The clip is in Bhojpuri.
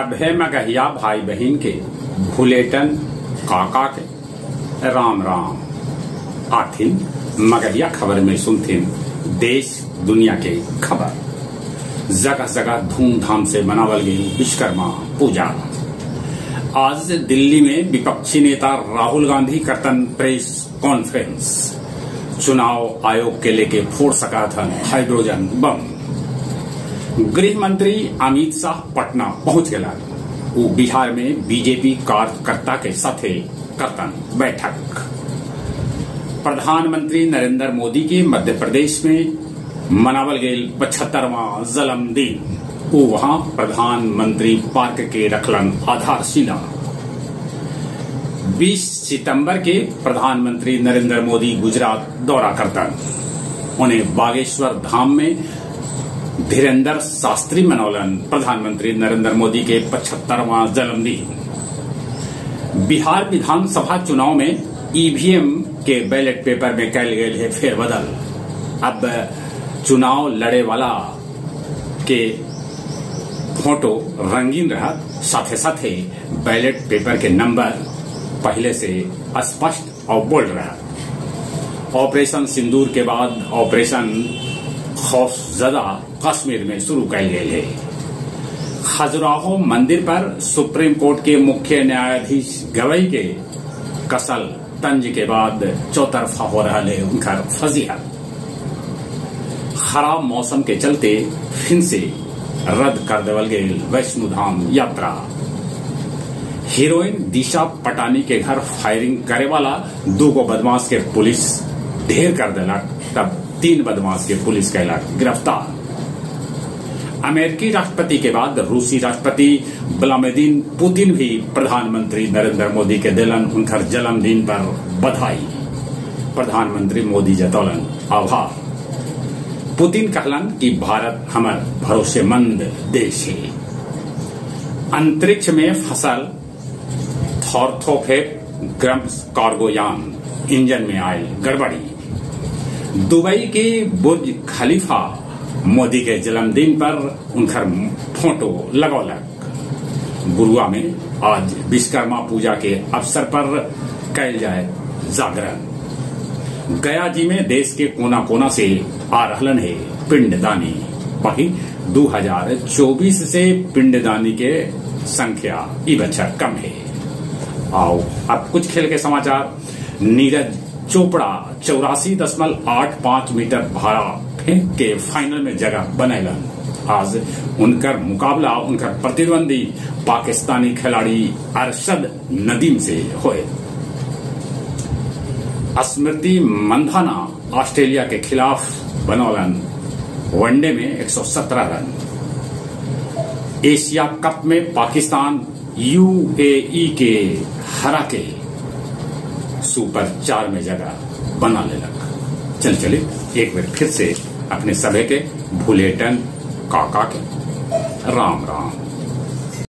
सभे मगहिया भाई बहन के भूलेटन काका के राम राम। आथिन मगहिया खबर में सुनथिन देश दुनिया के खबर। जगह जगह धूमधाम से मनावल गई विश्वकर्मा पूजा। आज दिल्ली में विपक्षी नेता राहुल गांधी करतन प्रेस कॉन्फ्रेंस। चुनाव आयोग के लेके फोड़ सका था हाइड्रोजन बम। गृह मंत्री अमित शाह पटना पहुंच गया। वो बिहार में बीजेपी कार्यकर्ता के साथे करतन बैठक। प्रधानमंत्री नरेंद्र मोदी के मध्य प्रदेश में मनावल गये 75वां जन्मदिन। वो वहां प्रधानमंत्री पार्क के रखलन आधारशिला। 20 सितंबर के प्रधानमंत्री नरेंद्र मोदी गुजरात दौरा करतन। उन्हें बागेश्वर धाम में धीरेन्द्र शास्त्री मनौलन प्रधानमंत्री नरेंद्र मोदी के 75वां जन्मदिन। बिहार विधानसभा चुनाव में ईवीएम के बैलेट पेपर में कैल गए है फेरबदल। अब चुनाव लड़े वाला के फोटो रंगीन रहा, साथे साथे बैलेट पेपर के नंबर पहले से स्पष्ट और बोल्ड रहा। ऑपरेशन सिंदूर के बाद ऑपरेशन खौफजदा कश्मीर में शुरू कैल गए है। खजुराहो मंदिर पर सुप्रीम कोर्ट के मुख्य न्यायाधीश गवई के कसल तंज के बाद चौतरफा हो रहा है उनका फजीहत। खराब मौसम के चलते फिर से रद्द कर देवल गई वैष्णो धाम यात्रा। हीरोइन दिशा पटानी के घर फायरिंग करे वाला 2 बदमाश के पुलिस ढेर कर देलक। तब 3 बदमाश के पुलिस कैलक गिरफ्तार। अमेरिकी राष्ट्रपति के बाद रूसी राष्ट्रपति व्लादिमीर पुतिन भी प्रधानमंत्री नरेंद्र मोदी के दिलन उनकर जन्मदिन पर बधाई। प्रधानमंत्री मोदी जतौलन आभार। पुतिन कहलन कि भारत हमार भरोसेमंद देश है। अंतरिक्ष में फसल थॉर्थोफेप कार्गो यान इंजन में आयल गड़बड़ी। दुबई के बुर्ज खलीफा मोदी के जन्मदिन पर उनकर फोटो लगौलक। गुरुआ में आज विश्वकर्मा पूजा के अवसर पर कैल जाए जागरण। गया जी में देश के कोना कोना से आ रहलन है पिंडदानी। वही 2024 से पिंडदानी के संख्या ई बच्चा कम है। आओ अब कुछ खेल के समाचार। नीरज चोपड़ा 84.85 मीटर भाला फेंक के फाइनल में जगह बनैलन। आज उनकर मुकाबला उनकर प्रतिद्वंदी पाकिस्तानी खिलाड़ी अरशद नदीम से हुए। स्मृति मंधाना ऑस्ट्रेलिया के खिलाफ बनौलन वनडे में 117 रन। एशिया कप में पाकिस्तान यूएई के हरा के सुपर 4 में जगह बना लेलक। चलिए एक बार फिर से अपने सभी के भूलेटन काका के राम राम।